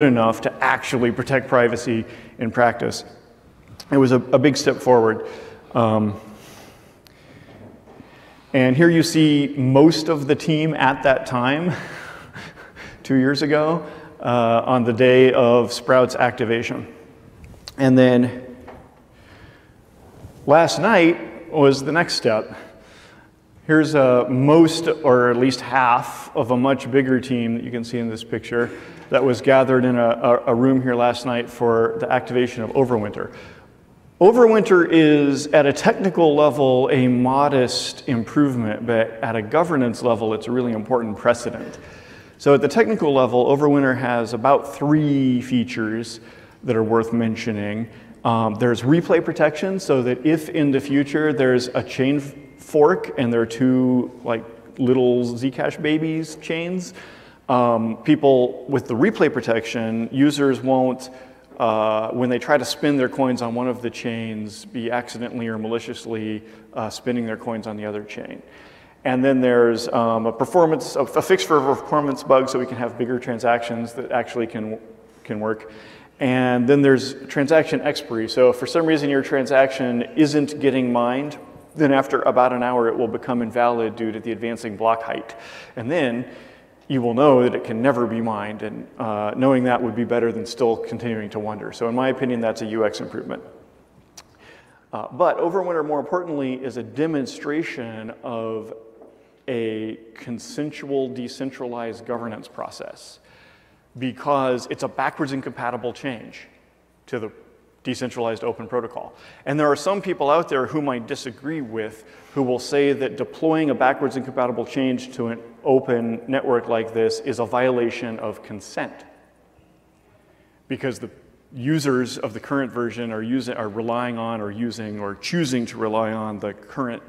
enough to actually protect privacy in practice. It was a big step forward. And here you see most of the team at that time, 2 years ago, on the day of Sprout's activation. And then last night was the next step. Here's most, or at least half, of a much bigger team that you can see in this picture that was gathered in a room here last night for the activation of Overwinter. Overwinter is, at a technical level, a modest improvement, but at a governance level, it's a really important precedent. So at the technical level, Overwinter has about 3 features that are worth mentioning. There's replay protection, so that if in the future there's a chain fork and there are 2 like little Zcash babies chains, people with the replay protection, users won't, when they try to spin their coins on one of the chains, be accidentally or maliciously spinning their coins on the other chain. And then there's a fix for a performance bug, so we can have bigger transactions that actually can work. And then there's transaction expiry. So if for some reason your transaction isn't getting mined, then after about an hour it will become invalid due to the advancing block height. And then you will know that it can never be mined, and knowing that would be better than still continuing to wonder. So in my opinion, that's a UX improvement. But Overwinter, more importantly, is a demonstration of a consensual, decentralized governance process, because it's a backwards incompatible change to the decentralized open protocol. And there are some people out there whom I disagree with who will say that deploying a backwards incompatible change to an open network like this is a violation of consent, because the users of the current version are relying on or using or choosing to rely on the current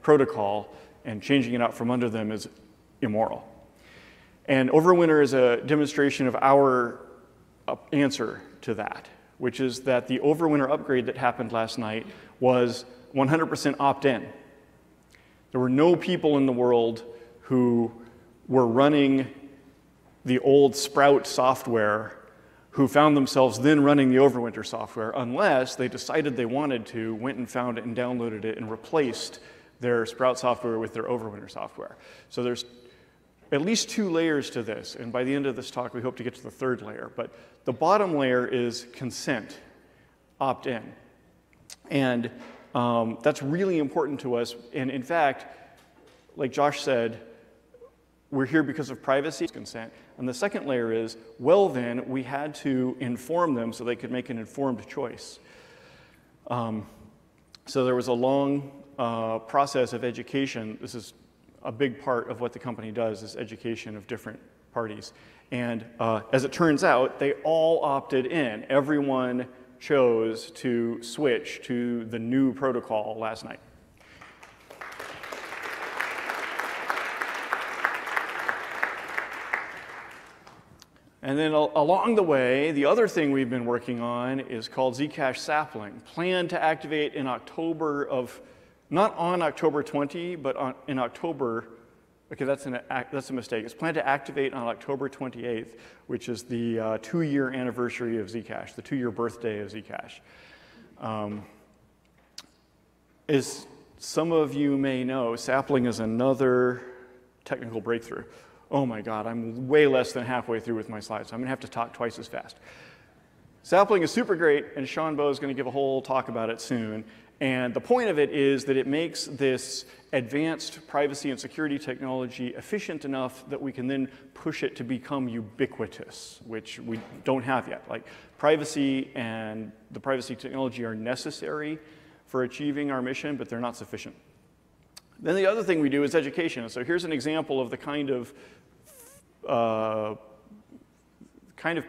protocol, and changing it out from under them is immoral. And Overwinter is a demonstration of our answer to that, which is that the Overwinter upgrade that happened last night was 100% opt-in. There were no people in the world who were running the old Sprout software who found themselves then running the Overwinter software, unless they decided they wanted to, went and found it and downloaded it and replaced their Sprout software with their Overwinter software. So there's at least 2 layers to this, and by the end of this talk we hope to get to the 3rd layer. But the bottom layer is consent, opt-in. And that's really important to us. And in fact, like Josh said, we're here because of privacy consent. And the second layer is, well then, we had to inform them so they could make an informed choice. So there was a long process of education. This is a big part of what the company does, is education of different parties. And as it turns out, they all opted in. Everyone chose to switch to the new protocol last night. And then along the way, the other thing we've been working on is called Zcash sapling, planned to activate in October of, not on October 20, but in October. Okay, that's a mistake. It's planned to activate on October 28th, which is the 2-year anniversary of Zcash, the 2-year birthday of Zcash. As some of you may know, sapling is another technical breakthrough. Oh my God, I'm way less than halfway through with my slides, so I'm gonna have to talk twice as fast. Sapling is super great, and Sean Bowe is gonna give a whole talk about it soon. And the point of it is that it makes this advanced privacy and security technology efficient enough that we can then push it to become ubiquitous, which we don't have yet. Like, privacy and the privacy technology are necessary for achieving our mission, but they're not sufficient. Then the other thing we do is education. So here's an example of the kind of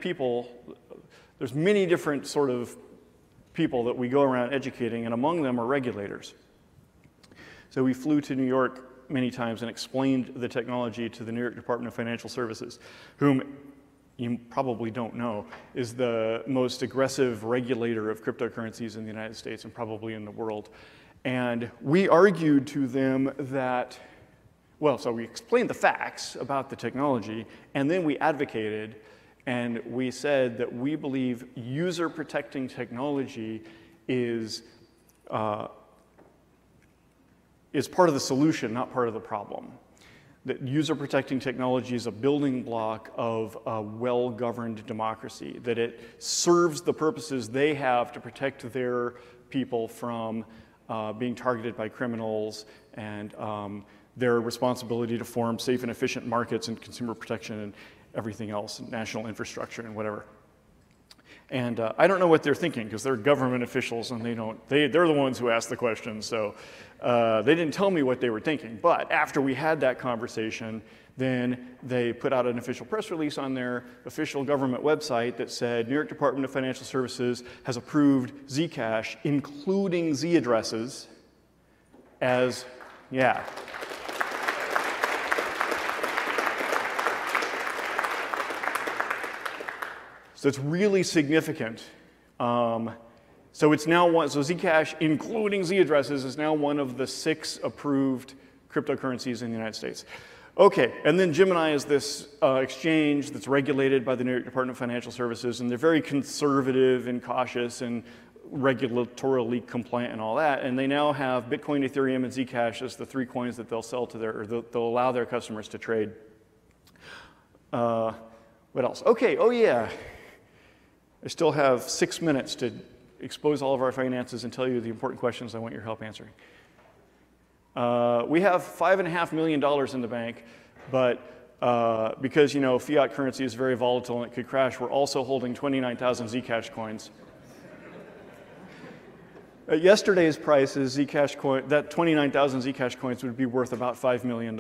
people. There's many different sort of people that we go around educating, and among them are regulators. So we flew to New York many times and explained the technology to the New York Department of Financial Services, whom you probably don't know is the most aggressive regulator of cryptocurrencies in the United States and probably in the world. And we argued to them that, well, so we explained the facts about the technology, and then we advocated And we said that we believe user-protecting technology is part of the solution, not part of the problem. That user-protecting technology is a building block of a well-governed democracy, that it serves the purposes they have to protect their people from being targeted by criminals, and their responsibility to form safe and efficient markets and consumer protection and everything else, and national infrastructure and whatever. And I don't know what they're thinking, because they're government officials and they're the ones who ask the questions, so they didn't tell me what they were thinking. But after we had that conversation, then they put out an official press release on their official government website that said New York Department of Financial Services has approved Zcash, including Z addresses, as, yeah. So it's really significant. So it's now so Zcash, including Z addresses, is now one of the 6 approved cryptocurrencies in the United States. Okay, and then Gemini is this exchange that's regulated by the New York Department of Financial Services, and they're very conservative and cautious and regulatorily compliant and all that, and they now have Bitcoin, Ethereum, and Zcash as the 3 coins that they'll sell to their, or they'll allow their customers to trade. What else? Okay, oh yeah. I still have 6 minutes to expose all of our finances and tell you the important questions I want your help answering. We have $5.5 million in the bank, but because fiat currency is very volatile and it could crash, we're also holding 29,000 Zcash coins. At yesterday's prices, Zcash coin, that 29,000 Zcash coins would be worth about $5 million.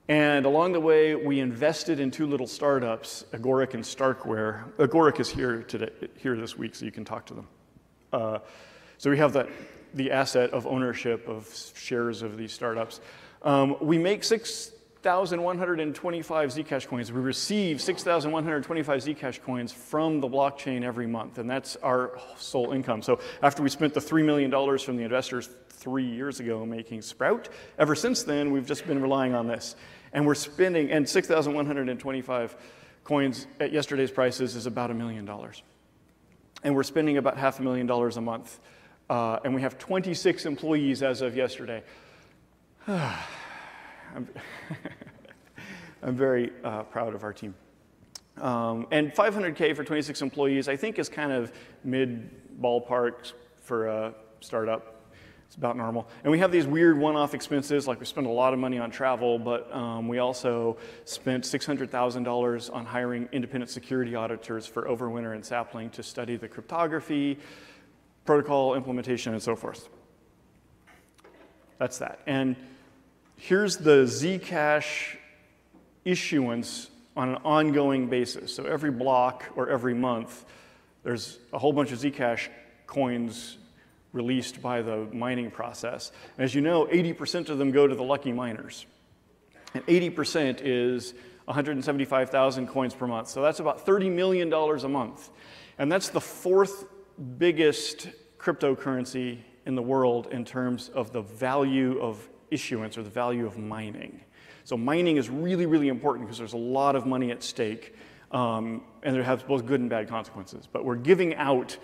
And along the way, we invested in 2 little startups, Agoric and Starkware. Agoric is here this week, so you can talk to them. So we have the asset of ownership of shares of these startups. We make 6,125 Zcash coins. We receive 6,125 Zcash coins from the blockchain every month, and that's our sole income. So after we spent the $3 million from the investors 3 years ago making Sprout, ever since then, we've just been relying on this. And we're spending, and 6,125 coins at yesterday's prices is about $1 million. And we're spending about $500,000 a month. And we have 26 employees as of yesterday. I'm very proud of our team. And $500K for 26 employees, I think, is kind of mid-ballpark for a startup. It's about normal. And we have these weird one-off expenses, like we spend a lot of money on travel, but we also spent $600,000 on hiring independent security auditors for Overwinter and Sapling to study the cryptography, protocol implementation, and so forth. That's that. And here's the Zcash issuance on an ongoing basis. So every block or every month, there's a whole bunch of Zcash coins released by the mining process. And as you know, 80% of them go to the lucky miners. And 80% is 175,000 coins per month. So that's about $30 million a month. And that's the 4th biggest cryptocurrency in the world in terms of the value of issuance or the value of mining. So mining is really, really important because there's a lot of money at stake, and it has both good and bad consequences. But we're giving out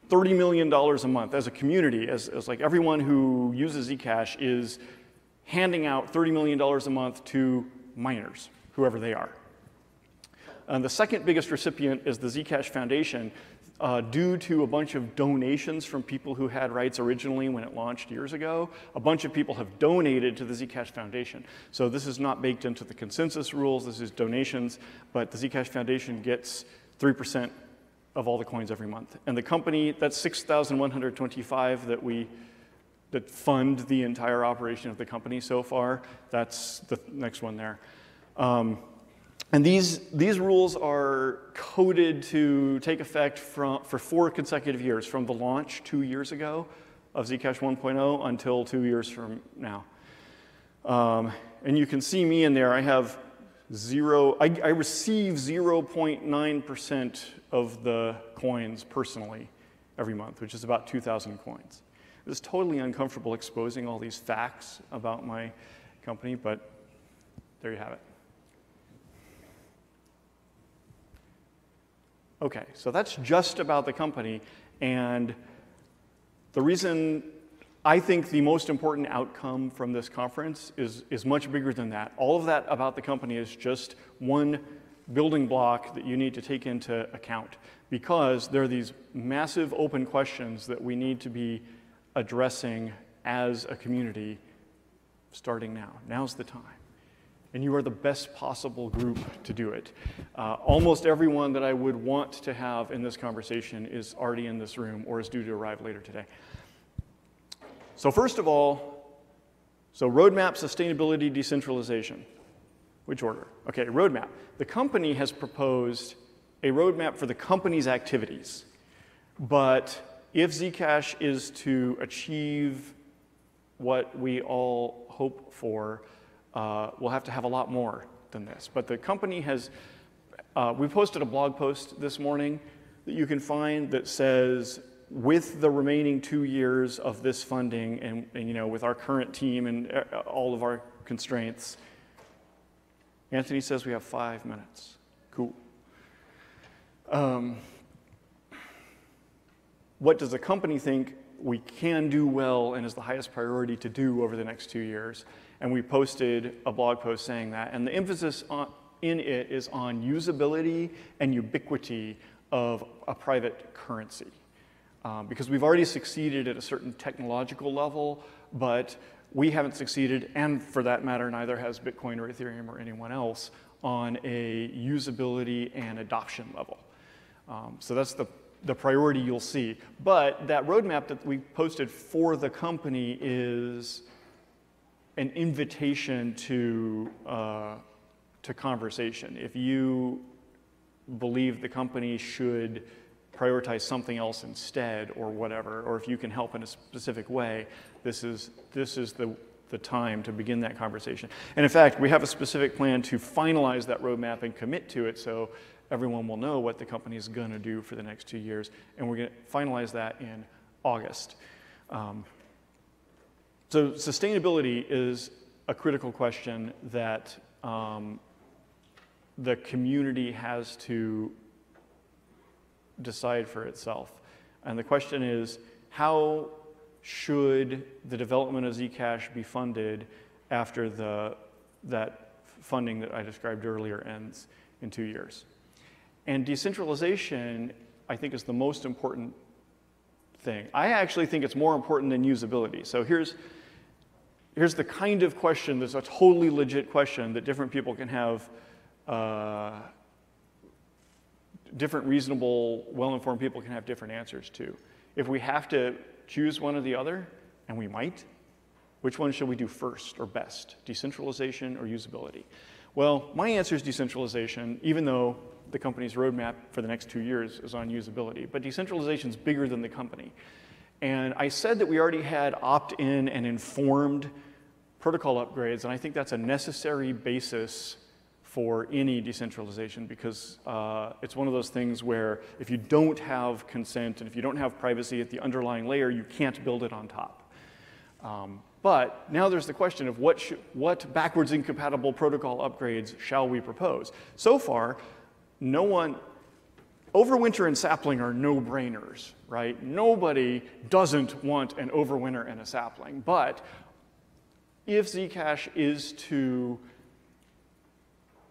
$30 million a month as a community, as like everyone who uses Zcash is handing out $30 million a month to miners, whoever they are. And the second biggest recipient is the Zcash Foundation, due to a bunch of donations from people who had rights originally when it launched years ago. A bunch of people have donated to the Zcash Foundation. So this is not baked into the consensus rules, this is donations, but the Zcash Foundation gets 3% of all the coins every month. And the company, that's 6,125 that fund the entire operation of the company so far. That's the next one there. And these rules are coded to take effect for 4 consecutive years, from the launch 2 years ago of Zcash 1.0 until 2 years from now. And you can see me in there. I have I receive 0.9% of the coins personally every month, which is about 2,000 coins. It's totally uncomfortable exposing all these facts about my company, but there you have it. Okay, so that's just about the company, and the reason I think the most important outcome from this conference is much bigger than that. All of that about the company is just one building block that you need to take into account, because there are these massive open questions that we need to be addressing as a community starting now. Now's the time. And you are the best possible group to do it. Almost everyone that I would want to have in this conversation is already in this room or is due to arrive later today. So first of all, roadmap, sustainability, decentralization. Which order? Okay, roadmap. The company has proposed a roadmap for the company's activities. But if Zcash is to achieve what we all hope for, we'll have to have a lot more than this. But the company has, we posted a blog post this morning that you can find that says, with the remaining 2 years of this funding and you know, with our current team and all of our constraints, Anthony says we have 5 minutes. Cool. What does the company think we can do well and is the highest priority to do over the next 2 years? And we posted a blog post saying that. And the emphasis in it is on usability and ubiquity of a private currency. Because we've already succeeded at a certain technological level, but we haven't succeeded, and for that matter, neither has Bitcoin or Ethereum or anyone else, on a usability and adoption level. So that's the priority you'll see. But that roadmap that we posted for the company is an invitation to conversation. If you believe the company should prioritize something else instead or whatever, or if you can help in a specific way, this is the time to begin that conversation. And in fact, we have a specific plan to finalize that roadmap and commit to it so everyone will know what the company is going to do for the next 2 years, and we're going to finalize that in August. So sustainability is a critical question that the community has to decide for itself. And the question is, how should the development of Zcash be funded after that funding that I described earlier ends in 2 years? And decentralization, I think, is the most important thing. I actually think it's more important than usability. So here's the kind of question that's a totally legit question that different people can have different reasonable, well-informed people can have different answers to. If we have to choose one or the other, and we might, which one should we do first or best, decentralization or usability? Well, my answer is decentralization, even though the company's roadmap for the next 2 years is on usability. But decentralization is bigger than the company. And I said that we already had opt-in and informed protocol upgrades, and I think that's a necessary basis for any decentralization, because it's one of those things where if you don't have consent and if you don't have privacy at the underlying layer, you can't build it on top. But now there's the question of what backwards incompatible protocol upgrades shall we propose? So far, no one, overwinter and sapling are no-brainers, right? Nobody doesn't want an overwinter and a sapling. But if Zcash is to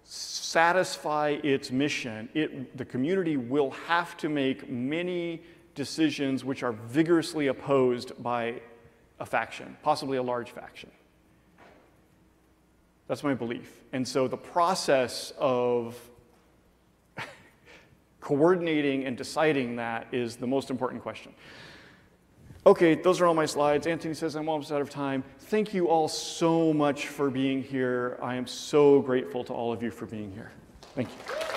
satisfy its mission, the community will have to make many decisions which are vigorously opposed by a faction, possibly a large faction. That's my belief. And so the process of coordinating and deciding that is the most important question. Okay, those are all my slides. Anthony says I'm almost out of time. Thank you all so much for being here. I am so grateful to all of you for being here. Thank you.